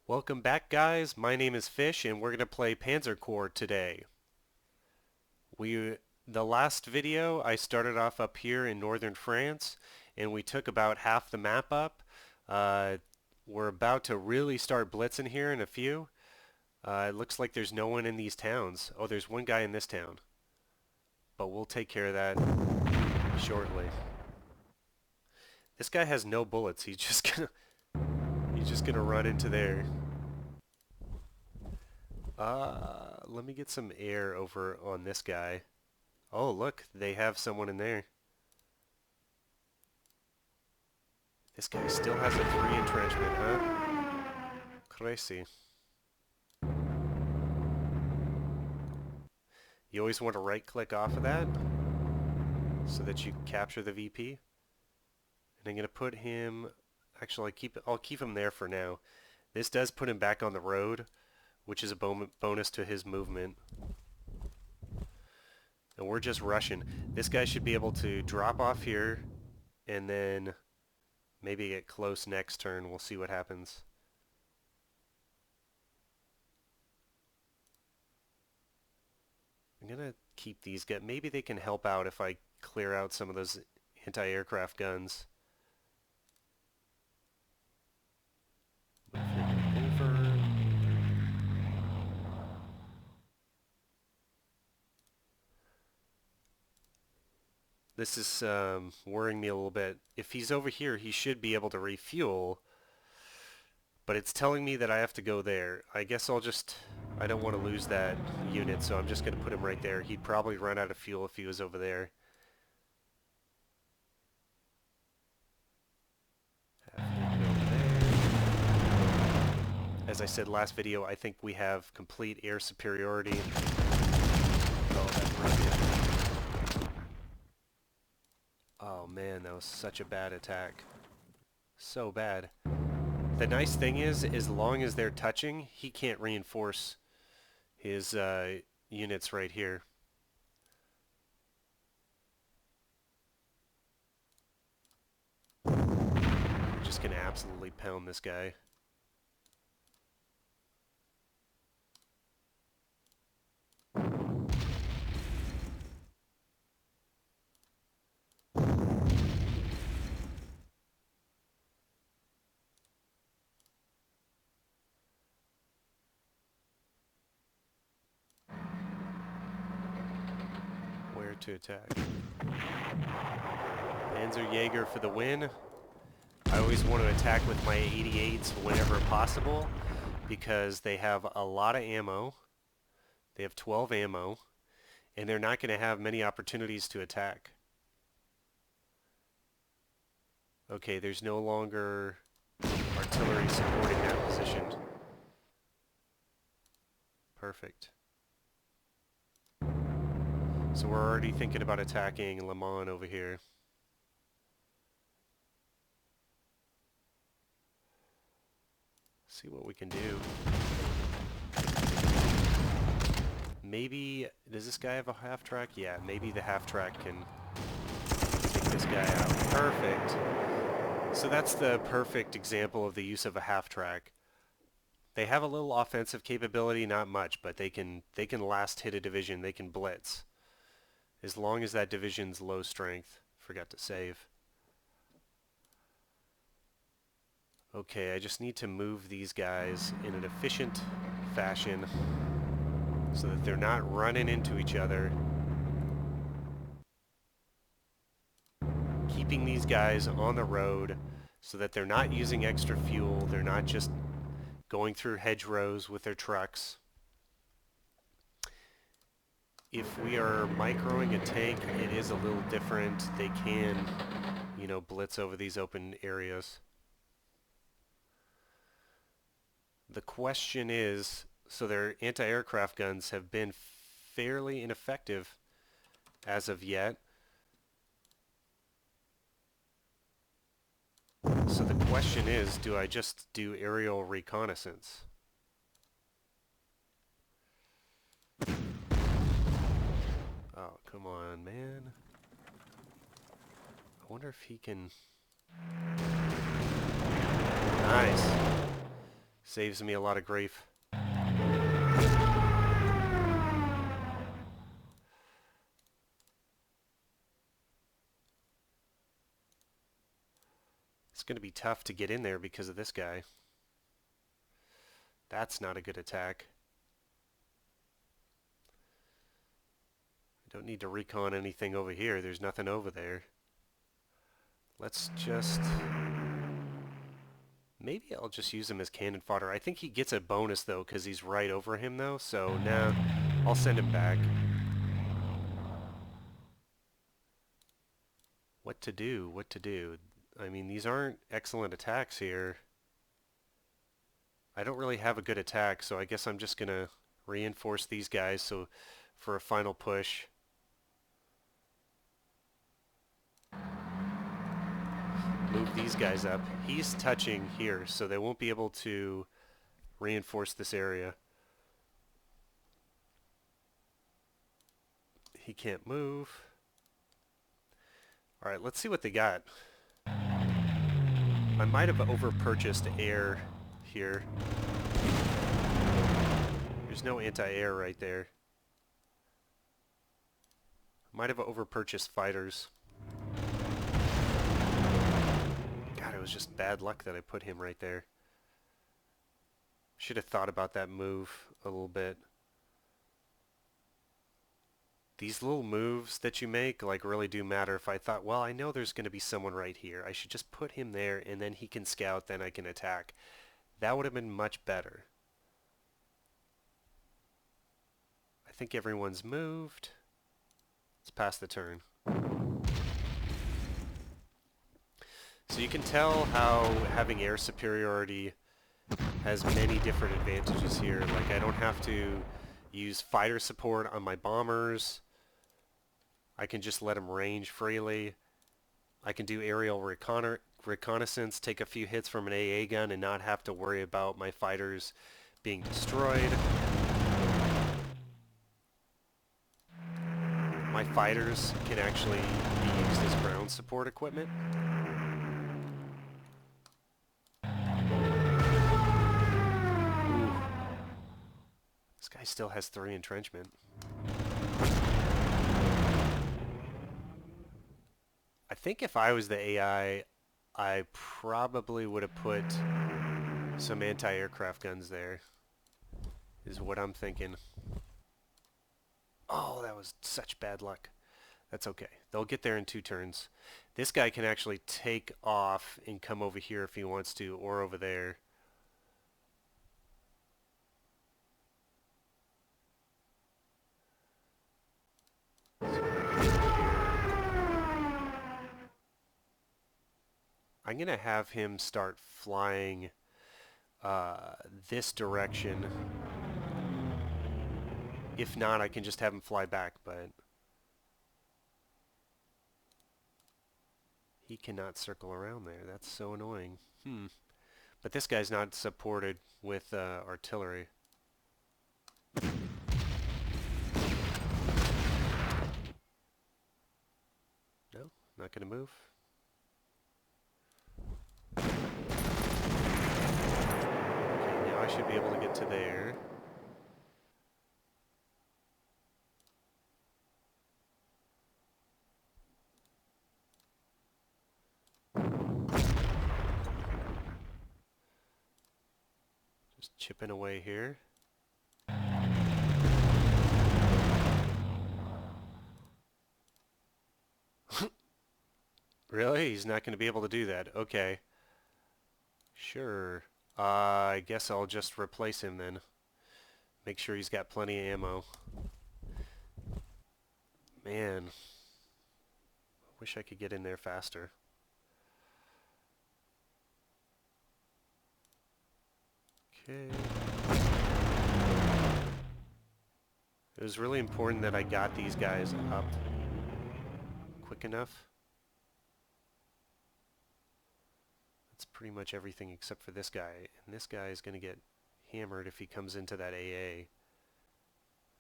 Welcome back, guys. My name is Fish and we're going to play Panzerkörper today. The last video I started off up here in northern France and we took about half the map up. We're about to really start blitzing here in a few. It looks like there's no one in these towns. Oh, there's one guy in this town. But we'll take care of that shortly. This guy has no bullets. He's just gonna run into there. Let me get some air over on this guy. Oh, look, they have someone in there. This guy still has a 3 entrenchment, huh? Crazy. You always want to right-click off of that so that you capture the VP. And I'm gonna put him. Actually, I'll keep him there for now. This does put him back on the road, which is a bonus to his movement. And we're just rushing. This guy should be able to drop off here and then maybe get close next turn. We'll see what happens. I'm gonna keep these guys. Maybe they can help out if I clear out some of those anti-aircraft guns. This is worrying me a little bit. If he's over here, he should be able to refuel, but it's telling me that I have to go there. I guess I don't want to lose that unit, so I'm just going to put him right there. He'd probably run out of fuel if he was over there. As I said last video, I think we have complete air superiority. Oh man, that was such a bad attack. So bad. The nice thing is, as long as they're touching, he can't reinforce his units right here. I'm just gonna absolutely pound this guy. To attack. Panzer Jaeger for the win. I always want to attack with my 88s whenever possible because they have a lot of ammo. They have 12 ammo and they're not going to have many opportunities to attack. Okay, there's no longer artillery supporting that position. Perfect. So we're already thinking about attacking Le Mans over here. See what we can do. Maybe, does this guy have a half-track? Yeah, maybe the half-track can take this guy out. Perfect. So that's the perfect example of the use of a half-track. They have a little offensive capability, not much, but they can last hit a division, they can blitz. As long as that division's low strength. Forgot to save. Okay, I just need to move these guys in an efficient fashion so that they're not running into each other. Keeping these guys on the road so that they're not using extra fuel. They're not just going through hedgerows with their trucks. If we are microing a tank, it is a little different. They can, blitz over these open areas. The question is, so their anti-aircraft guns have been fairly ineffective as of yet. So the question is, do I just do aerial reconnaissance? Oh, come on, man. I wonder if he can... Nice. Saves me a lot of grief. It's going to be tough to get in there because of this guy. That's not a good attack. I don't need to recon anything over here. There's nothing over there. Let's just... Maybe I'll just use him as cannon fodder. I think he gets a bonus, though, because he's right over him, though. So, now I'll send him back. What to do? What to do? I mean, these aren't excellent attacks here. I don't really have a good attack, so I guess I'm just going to reinforce these guys so for a final push. Move these guys up. He's touching here, so they won't be able to reinforce this area. He can't move. Alright, let's see what they got. I might have over-purchased air here. There's no anti-air right there. Might have over-purchased fighters. God, it was just bad luck that I put him right there. Should have thought about that move a little bit. These little moves that you make like really do matter. If I thought, well, I know there's going to be someone right here, I should just put him there and then he can scout, then I can attack. That would have been much better. I think everyone's moved. Let's pass the turn. So you can tell how having air superiority has many different advantages here. Like, I don't have to use fighter support on my bombers. I can just let them range freely. I can do aerial reconnaissance, take a few hits from an AA gun and not have to worry about my fighters being destroyed. My fighters can actually be used as ground support equipment. Ooh. This guy still has 3 entrenchment. I think if I was the AI, I probably would have put some anti-aircraft guns there, is what I'm thinking. Oh, that was such bad luck. That's okay. They'll get there in 2 turns. This guy can actually take off and come over here if he wants to, or over there. I'm going to have him start flying this direction. If not, I can just have him fly back, but he cannot circle around there. That's so annoying. But this guy's not supported with artillery. No, not going to move. Okay, now I should be able to get to there. Just chipping away here. Really? He's not going to be able to do that. Okay. Sure. I guess I'll just replace him then. Make sure he's got plenty of ammo. Man. I wish I could get in there faster. Okay. It was really important that I got these guys up quick enough. That's pretty much everything except for this guy. And this guy is going to get hammered if he comes into that AA.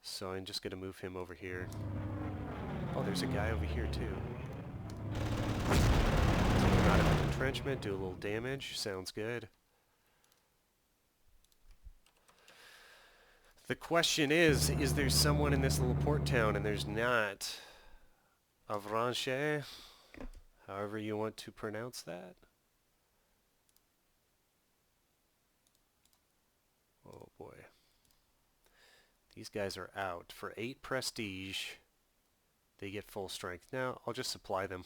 So I'm just going to move him over here. Oh, there's a guy over here too. Take him out of an entrenchment, do a little damage. Sounds good. The question is there someone in this little port town? And there's not. Avranches, however you want to pronounce that. Oh boy. These guys are out. For 8 prestige, they get full strength. Now, I'll just supply them.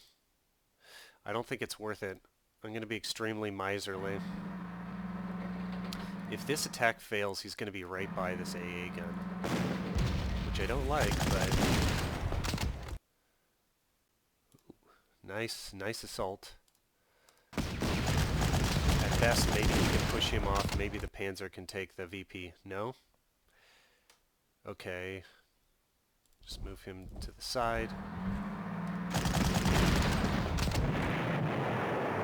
I don't think it's worth it. I'm going to be extremely miserly. If this attack fails, he's going to be right by this AA gun. Which I don't like, but... Nice assault. At best, maybe we can push him off. Maybe the Panzer can take the VP. No? Okay. Just move him to the side.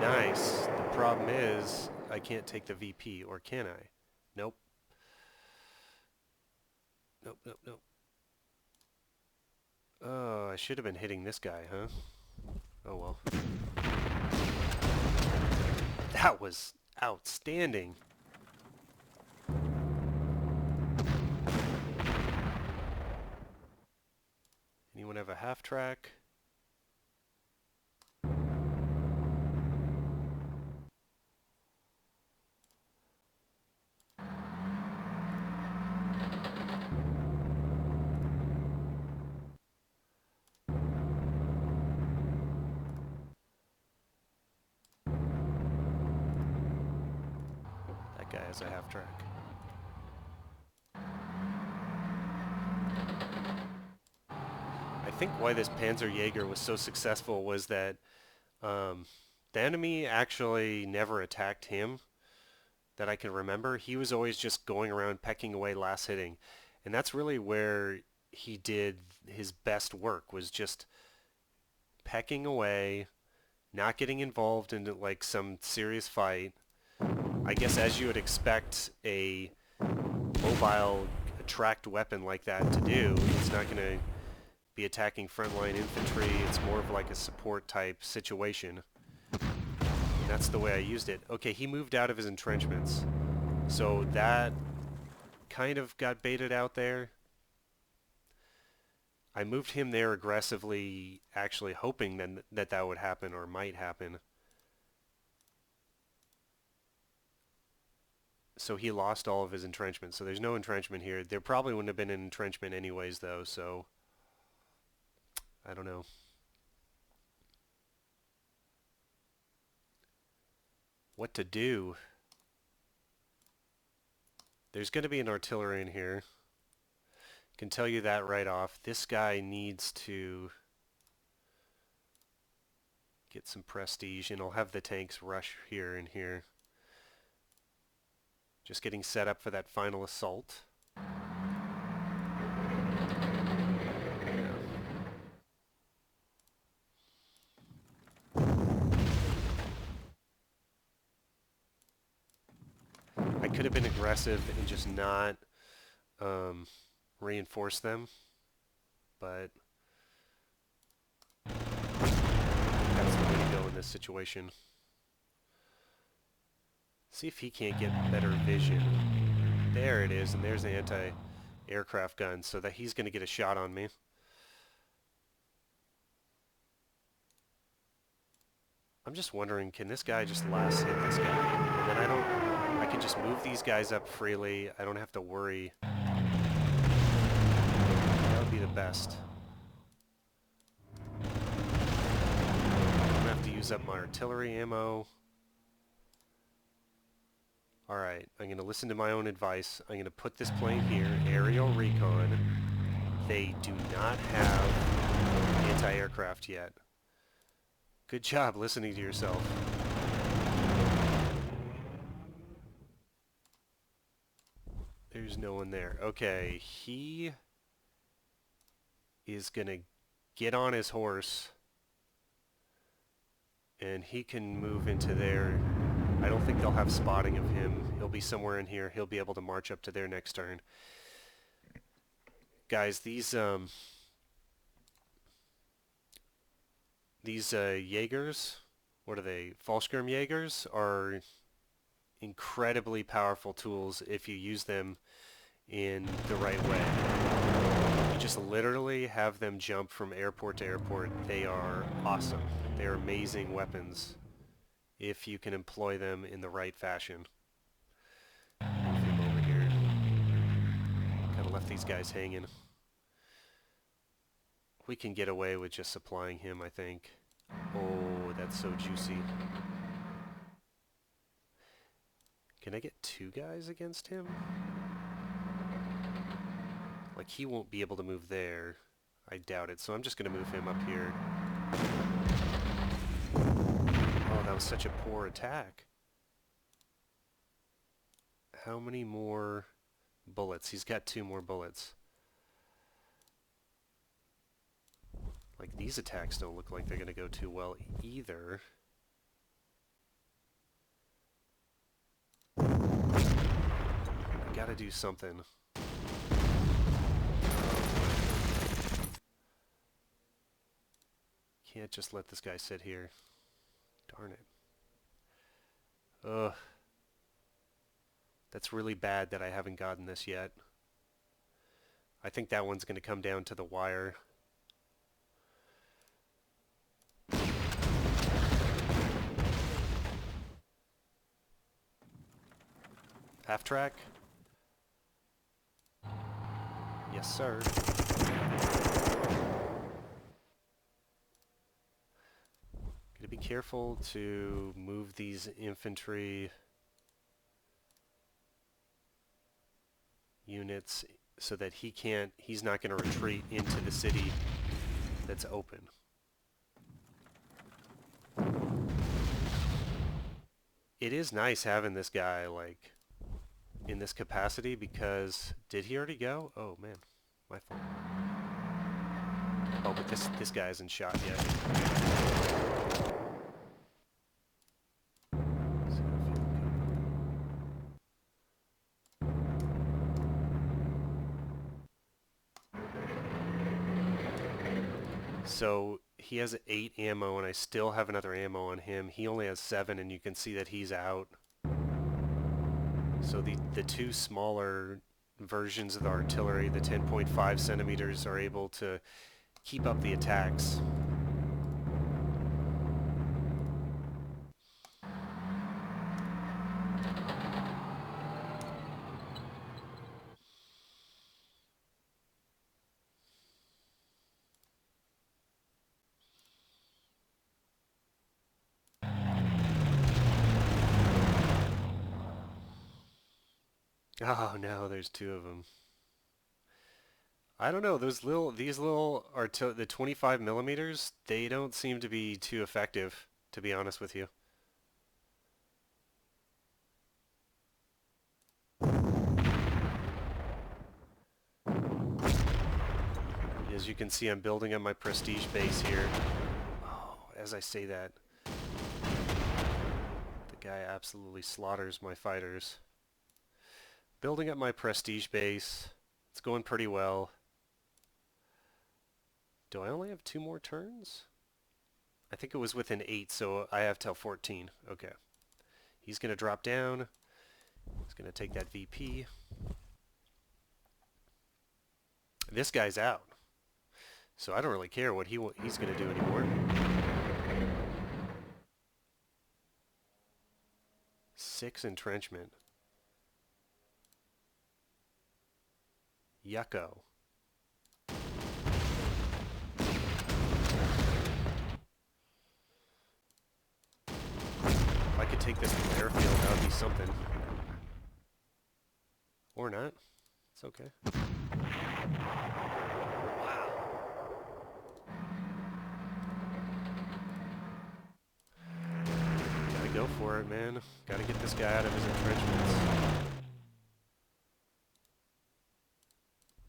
Nice. The problem is, I can't take the VP, or can I? Nope. Nope. Oh, I should have been hitting this guy, huh? Oh well. That was outstanding. Anyone have a half track? That guy has a half track. I think why this Panzerjäger was so successful was that the enemy actually never attacked him that I can remember. He was always just going around pecking away, last hitting. And that's really where he did his best work, was just pecking away, not getting involved in like some serious fight. I guess as you would expect a mobile tracked weapon like that to do, it's not going to be attacking frontline infantry. It's more of like a support type situation. And that's the way I used it. Okay, he moved out of his entrenchments. So that kind of got baited out there. I moved him there aggressively, actually hoping then that would happen or might happen. So he lost all of his entrenchments. So there's no entrenchment here. There probably wouldn't have been an entrenchment anyways, though, so I don't know. What to do? There's going to be an artillery in here. Can tell you that right off. This guy needs to get some prestige, and I'll have the tanks rush here and here. Just getting set up for that final assault. I could have been aggressive and just not reinforce them, but that's the way to go in this situation. See if he can't get better vision. There it is, and there's the anti-aircraft gun, so that he's going to get a shot on me. I'm just wondering, can this guy just last hit this guy? And then I can just move these guys up freely. I don't have to worry. That would be the best. I'm going to have to use up my artillery ammo. Alright, I'm going to listen to my own advice. I'm going to put this plane here, aerial recon. They do not have anti-aircraft yet. Good job listening to yourself. There's no one there. Okay, he is going to get on his horse, and he can move into there. I don't think they'll have spotting of him. He'll be somewhere in here. He'll be able to march up to there next turn. Guys, these Jaegers, what are they? Fallschirmjägers are incredibly powerful tools if you use them in the right way. You just literally have them jump from airport to airport. They are awesome. They are amazing weapons if you can employ them in the right fashion. Move him over here. Kind of left these guys hanging. We can get away with just supplying him, I think. Oh, that's so juicy. Can I get 2 guys against him? Like, he won't be able to move there. I doubt it, so I'm just going to move him up here. Oh, that was such a poor attack. How many more bullets? He's got 2 more bullets. Like, these attacks don't look like they're going to go too well either. I gotta do something. Can't just let this guy sit here. Darn it. Ugh. That's really bad that I haven't gotten this yet. I think that one's going to come down to the wire. Half track? Yes, sir. Gotta be careful to move these infantry units so that he's not gonna retreat into the city that's open. It is nice having this guy, like, in this capacity because... Did he already go? Oh, man. My fault. Oh, but this guy isn't shot yet. So he has 8 ammo and I still have another ammo on him. He only has 7 and you can see that he's out. So the 2 smaller versions of the artillery, the 10.5 centimeters, are able to keep up the attacks. Oh no, there's 2 of them. I don't know, these little the 25 millimeters, they don't seem to be too effective, to be honest with you. As you can see, I'm building up my prestige base here. Oh, as I say that, the guy absolutely slaughters my fighters. Building up my prestige base. It's going pretty well. Do I only have 2 more turns? I think it was within 8, so I have till 14. Okay. He's going to drop down. He's going to take that VP. This guy's out. So I don't really care what he's going to do anymore. 6 entrenchment. Yucko. If I could take this to the airfield, that would be something. Or not. It's okay. Wow. Gotta go for it, man. Gotta get this guy out of his entrenchments.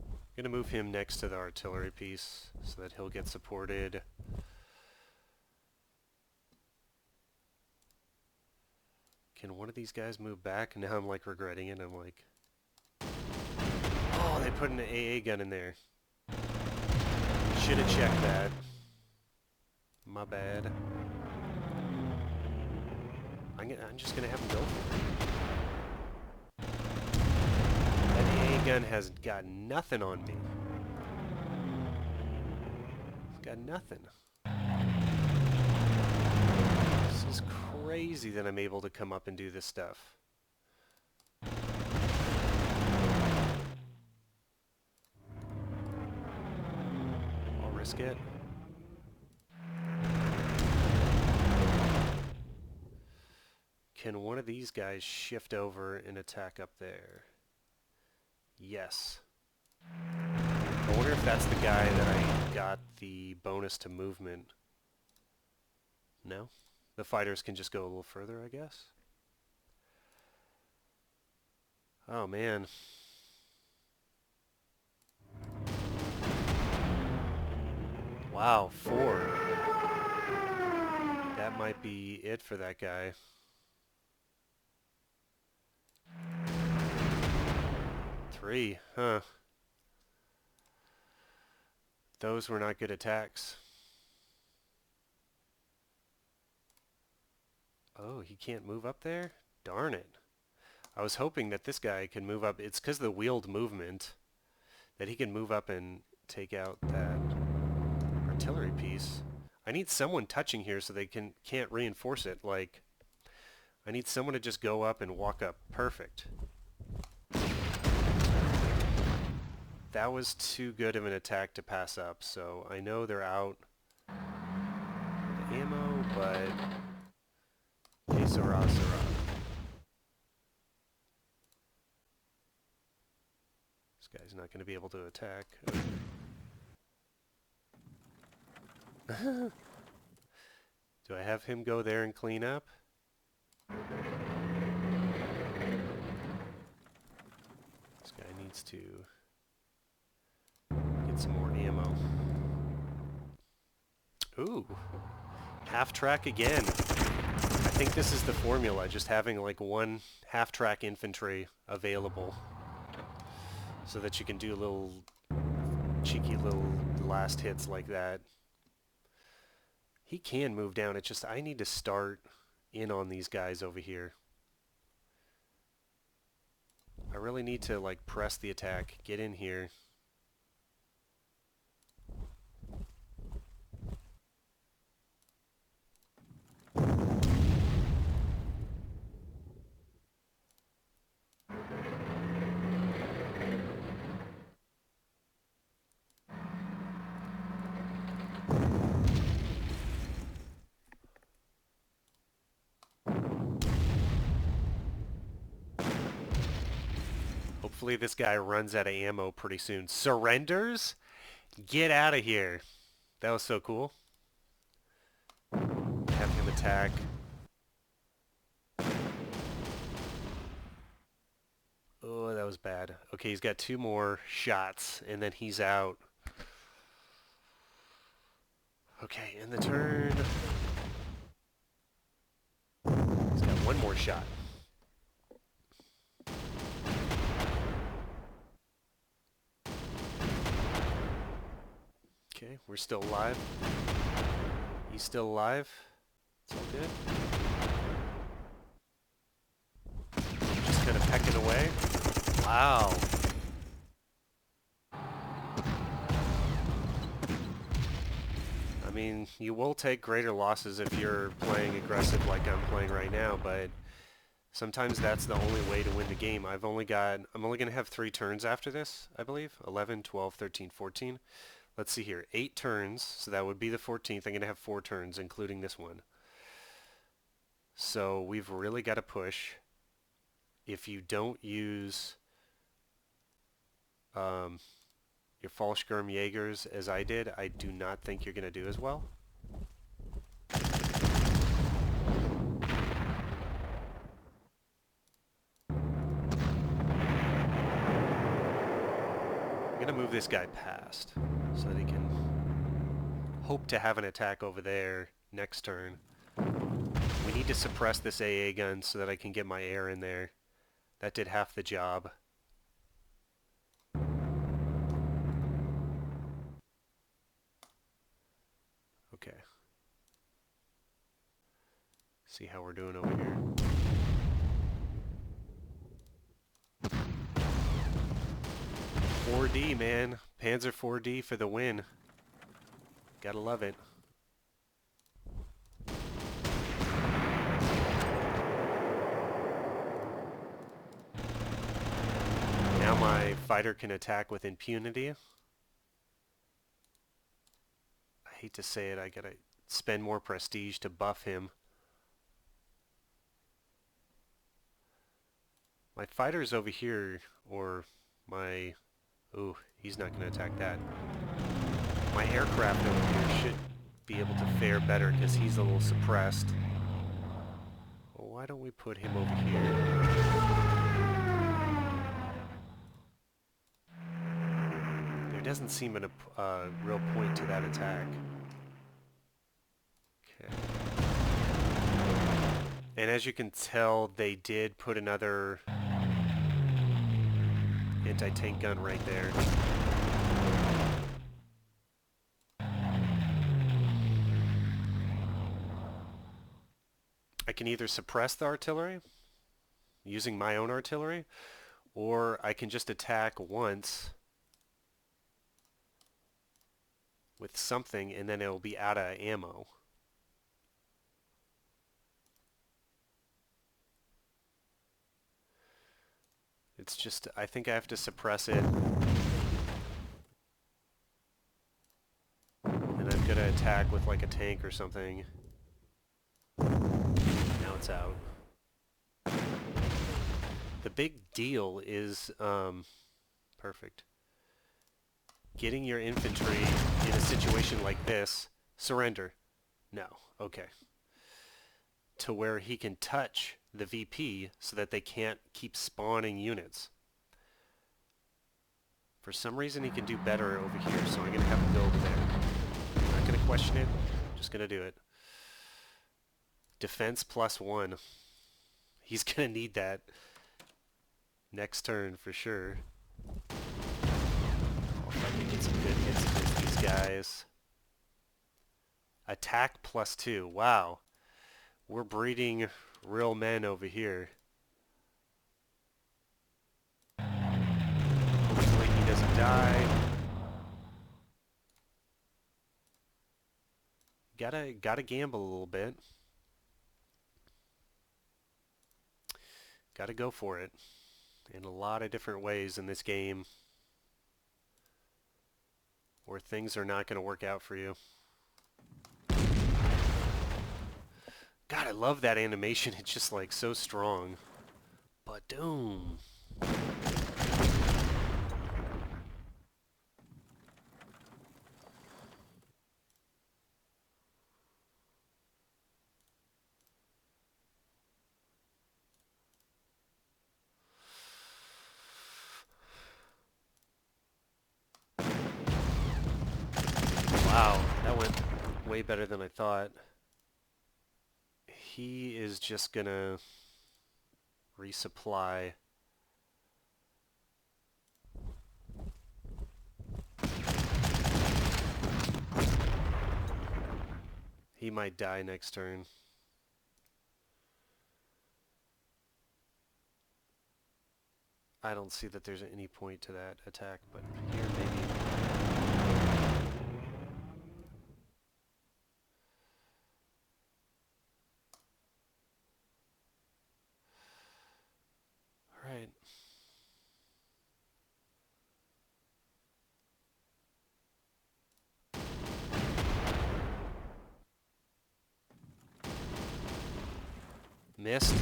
I'm gonna move him next to the artillery piece so that he'll get supported. Can one of these guys move back? Now I'm like regretting it. I'm like, oh, they put an AA gun in there. Should have checked that. My bad. I'm just gonna have him go for it. That AA gun gun has got nothing on me. It's got nothing. This is crazy that I'm able to come up and do this stuff. I'll risk it. Can one of these guys shift over and attack up there? Yes. I wonder if that's the guy that I got the bonus to movement. No? The fighters can just go a little further, I guess? Oh, man. Wow, 4. That might be it for that guy. Three, huh. Those were not good attacks. Oh, he can't move up there? Darn it. I was hoping that this guy can move up. It's because of the wheeled movement that he can move up and take out that artillery piece. I need someone touching here so they can't reinforce it. Like, I need someone to just go up and walk up. Perfect. That was too good of an attack to pass up, so I know they're out of ammo, but que sera, sera. This guy's not going to be able to attack. Do I have him go there and clean up? This guy needs to get some more ammo. Ooh, half-track again. I think this is the formula, just having like one half-track infantry available so that you can do little cheeky little last hits like that. He can move down, it's just I need to start in on these guys over here. I really need to like press the attack, get in here. Hopefully this guy runs out of ammo pretty soon. Surrenders? Get out of here. That was so cool. Have him attack. Oh, that was bad. Okay, he's got 2 more shots, and then he's out. Okay, in the turn. He's got 1 more shot. Okay, we're still alive. He's still alive. It's all good. Just kind of pecking away. Wow. I mean, you will take greater losses if you're playing aggressive like I'm playing right now, but sometimes that's the only way to win the game. I'm only going to have 3 turns after this, I believe. 11, 12, 13, 14. Let's see here. 8 turns, so that would be the 14th. I'm going to have 4 turns, including this one. So we've really got to push. If you don't use your Fallschirmjägers as I did, I do not think you're going to do as well. I'm going to move this guy past so that he can hope to have an attack over there next turn. We need to suppress this AA gun so that I can get my air in there. That did half the job. Okay. See how we're doing over here. 4D, man. Panzer 4D for the win. Gotta love it. Now my fighter can attack with impunity. I hate to say it, I gotta spend more prestige to buff him. My fighter's over here, or my... Ooh, he's not gonna attack that. My aircraft over here should be able to fare better because he's a little suppressed. Well, why don't we put him over here? There doesn't seem a real point to that attack. Okay. And as you can tell, they did put another anti-tank gun right there. I can either suppress the artillery using my own artillery, or I can just attack once with something and then it'll be out of ammo. It's just, I think I have to suppress it. And I'm gonna attack with like a tank or something. Now it's out. The big deal is, perfect. Getting your infantry in a situation like this, surrender. No, okay. To where he can touch the VP so that they can't keep spawning units. For some reason he can do better over here, so I'm going to have him go over there. I'm not going to question it, I'm just going to do it. Defense +1. He's going to need that next turn for sure. Oh, if I can get some good hits against these guys. Attack +2. Wow. We're breeding real men over here. Hopefully he doesn't die. Gotta gamble a little bit. Gotta go for it. In a lot of different ways in this game, where things are not gonna work out for you. God, I love that animation. It's just like so strong. Ba-doom. Wow, that went way better than I thought. He is just gonna resupply. He might die next turn. I don't see that there's any point to that attack, but here maybe. Alright. Missed.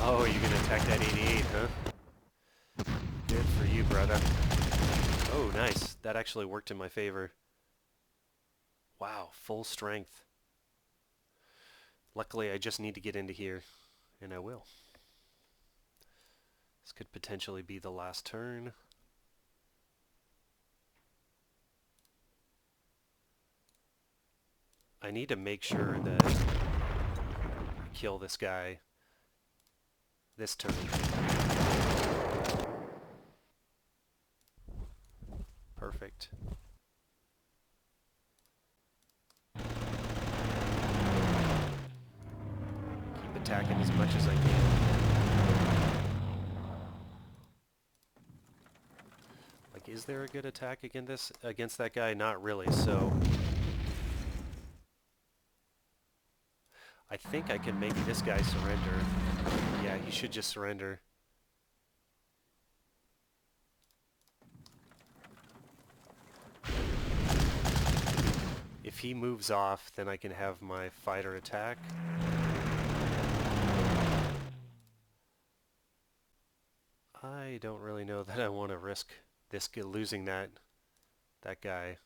Oh, you're gonna attack that 88, huh? Good for you, brother. Oh, nice. That actually worked in my favor. Wow, full strength. Luckily, I just need to get into here, and I will. This could potentially be the last turn. I need to make sure that I kill this guy this turn. Perfect. Keep attacking as much as I can. Like, is there a good attack against that guy? Not really, so I think I can make this guy surrender. Yeah, he should just surrender. If he moves off, then I can have my fighter attack. I don't really know that I want to risk losing that guy.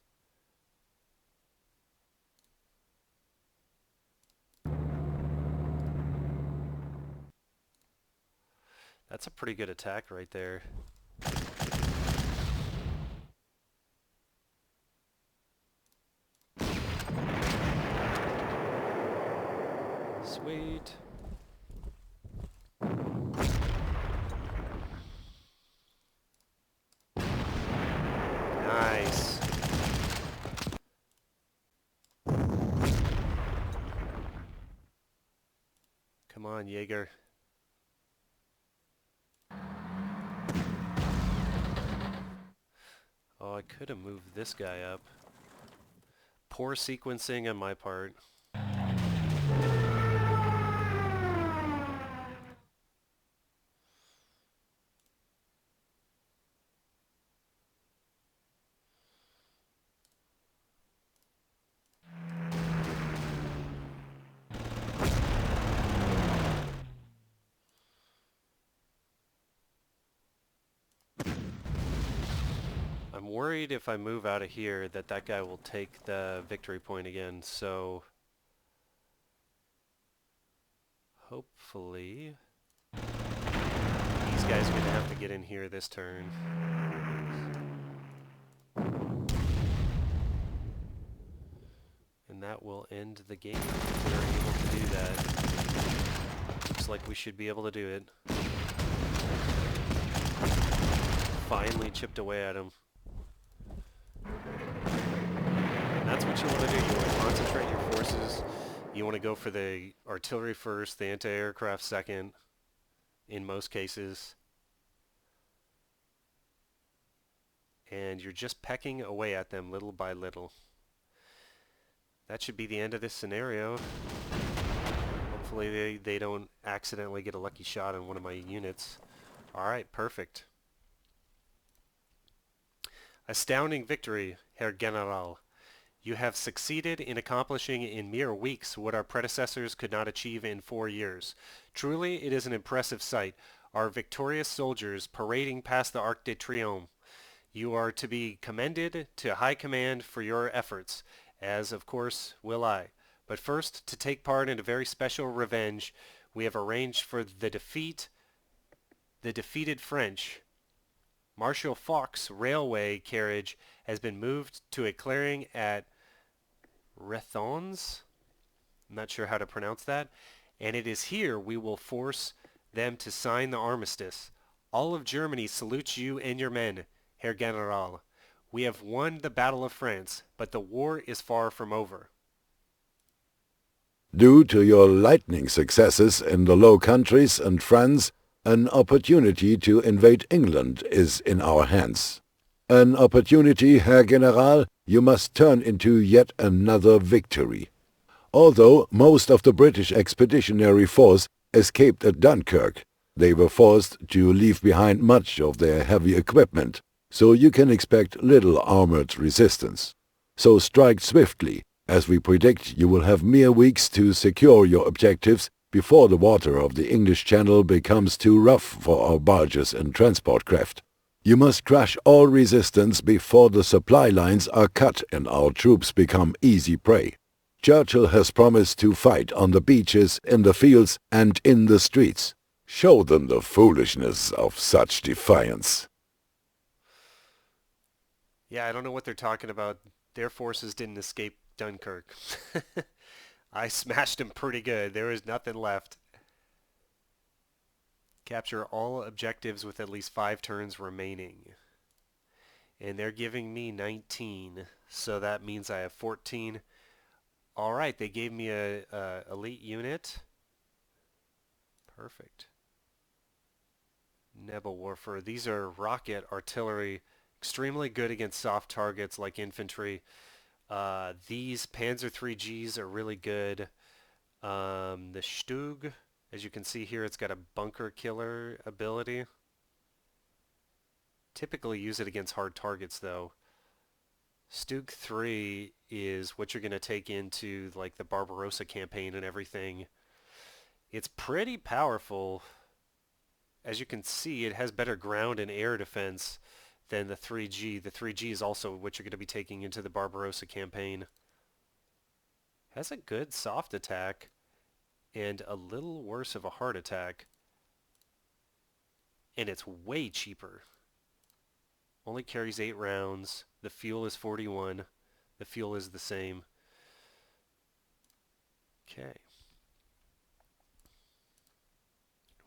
That's a pretty good attack right there. Sweet. Nice. Come on, Jaeger. Oh, I could have moved this guy up. Poor sequencing on my part. I'm worried if I move out of here that guy will take the victory point again, so hopefully these guys are going to have to get in here this turn. And that will end the game if we're able to do that. Looks like we should be able to do it. Finally chipped away at him. And that's what you want to do. You want to concentrate your forces. You want to go for the artillery first, the anti-aircraft second, in most cases. And you're just pecking away at them little by little. That should be the end of this scenario. Hopefully they don't accidentally get a lucky shot on one of my units. Alright, perfect. Astounding victory, Herr General. You have succeeded in accomplishing in mere weeks what our predecessors could not achieve in 4 years. Truly, it is an impressive sight, our victorious soldiers parading past the Arc de Triomphe. You are to be commended to high command for your efforts, as of course will I. But first, to take part in a very special revenge, we have arranged for the defeated French. Marshal Foch's railway carriage has been moved to a clearing at Rethons. I'm not sure how to pronounce that. And it is here we will force them to sign the armistice. All of Germany salutes you and your men, Herr General. We have won the Battle of France, but the war is far from over. Due to your lightning successes in the Low Countries and France, an opportunity to invade England is in our hands. An opportunity, Herr General, you must turn into yet another victory. Although most of the British expeditionary force escaped at Dunkirk, they were forced to leave behind much of their heavy equipment, so you can expect little armored resistance. So strike swiftly, as we predict you will have mere weeks to secure your objectives before the water of the English Channel becomes too rough for our barges and transport craft. You must crush all resistance before the supply lines are cut and our troops become easy prey. Churchill has promised to fight on the beaches, in the fields, and in the streets. Show them the foolishness of such defiance. Yeah, I don't know what they're talking about. Their forces didn't escape Dunkirk. I smashed them pretty good. There was nothing left. Capture all objectives with at least 5 turns remaining. And they're giving me 19, so that means I have 14. Alright, they gave me a elite unit. Perfect. Nebel Warfare. These are rocket artillery extremely good against soft targets like infantry. These Panzer 3Gs are really good. The Stug, as you can see here, it's got a bunker killer ability. Typically use it against hard targets though. Stug 3 is what you're going to take into like the Barbarossa campaign and everything. It's pretty powerful. As you can see, it has better ground and air defense than the 3G. The 3G is also what you're going to be taking into the Barbarossa campaign. Has a good soft attack and a little worse of a hard attack. And it's way cheaper. Only carries 8 rounds. The fuel is 41. The fuel is the same. Okay.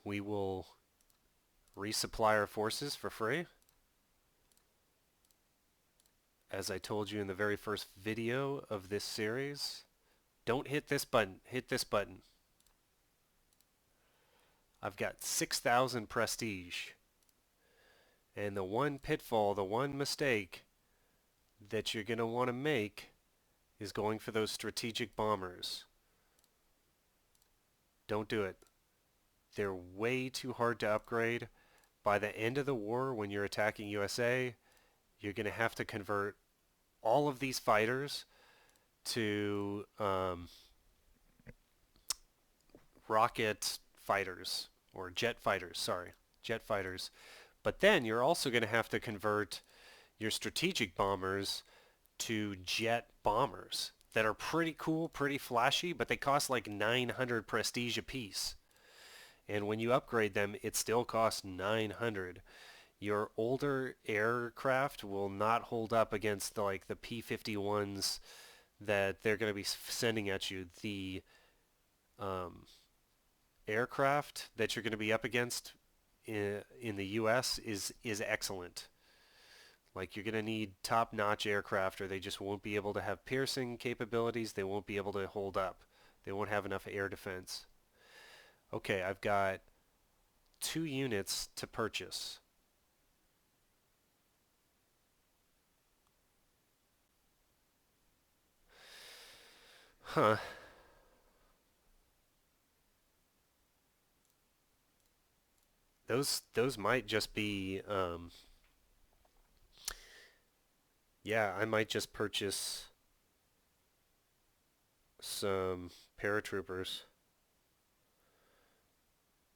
We will resupply our forces for free. As I told you in the very first video of this series, don't hit this button, hit this button. I've got 6,000 prestige. And the one pitfall, the one mistake that you're going to want to make is going for those strategic bombers. Don't do it. They're way too hard to upgrade. By the end of the war, when you're attacking USA, you're going to have to convert all of these fighters to rocket fighters, or jet fighters, sorry, jet fighters. But then you're also going to have to convert your strategic bombers to jet bombers that are pretty cool, pretty flashy, but they cost like 900 prestige apiece. And when you upgrade them, it still costs 900. Your older aircraft will not hold up against the P-51s that they're going to be sending at you. The aircraft that you're going to be up against in the U.S. is excellent. Like, you're going to need top-notch aircraft, or they just won't be able to have piercing capabilities. They won't be able to hold up. They won't have enough air defense. Okay, I've got 2 units to purchase. Huh. Those might just be, yeah, I might just purchase some paratroopers.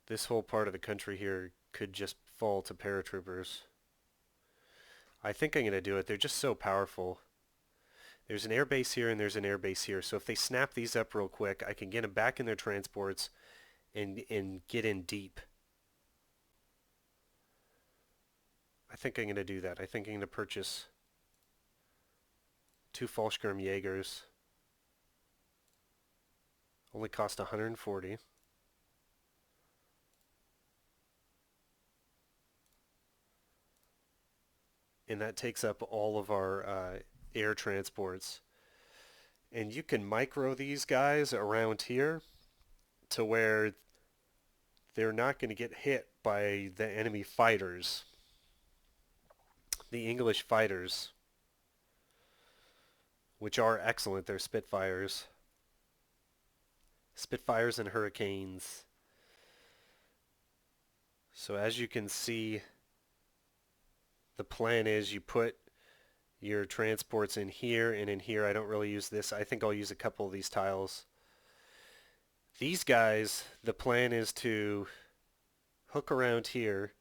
This whole part of the country here could just fall to paratroopers. I think I'm going to do it. They're just so powerful. There's an air base here and there's an air base here. So if they snap these up real quick, I can get them back in their transports and get in deep. I think I'm going to do that. I think I'm going to purchase 2 Fallschirmjägers. Only cost 140. And that takes up all of our air transports. And you can micro these guys around here to where they're not going to get hit by the enemy fighters. The English fighters, which are excellent. They're Spitfires. Spitfires and Hurricanes. So as you can see, the plan is you put your transports in here and in here. I don't really use this. I think I'll use a couple of these tiles. These guys, the plan is to hook around here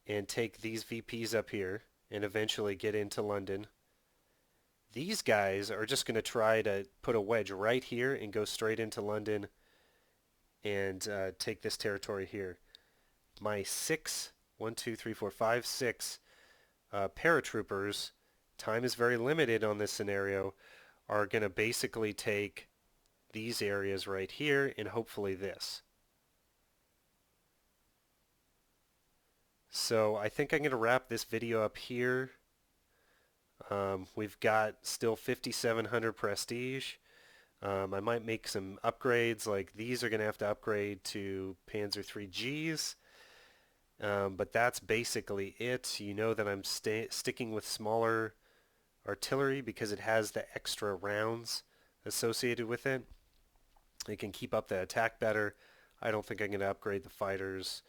and take these VPs up here and eventually get into London. These guys are just going to try to put a wedge right here and go straight into London and take this territory here. My 6 paratroopers, time is very limited on this scenario, are going to basically take these areas right here and hopefully this. So I think I'm going to wrap this video up here. We've got still 5,700 prestige. I might make some upgrades, like these are going to have to upgrade to Panzer 3Gs. But that's basically it. You know that I'm sticking with smaller artillery because it has the extra rounds associated with it. It can keep up the attack better. I don't think I'm going to upgrade the fighters.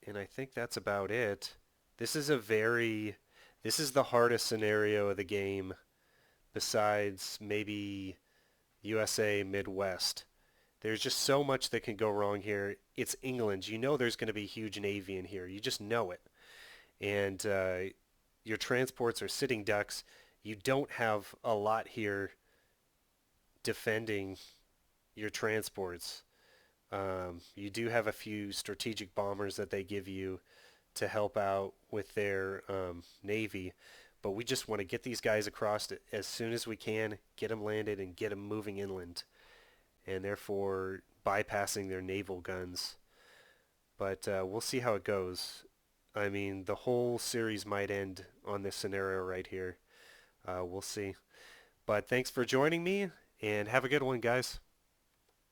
And I think that's about it. This is a very... This is the hardest scenario of the game besides maybe USA Midwest. There's just so much that can go wrong here. It's England. You know there's going to be huge Navy in here. You just know it. And your transports are sitting ducks. You don't have a lot here defending your transports. You do have a few strategic bombers that they give you to help out with their Navy. But we just want to get these guys across as soon as we can, get them landed, and get them moving inland. And therefore bypassing their naval guns. But we'll see how it goes. I mean, the whole series might end on this scenario right here. We'll see. But thanks for joining me, and have a good one, guys.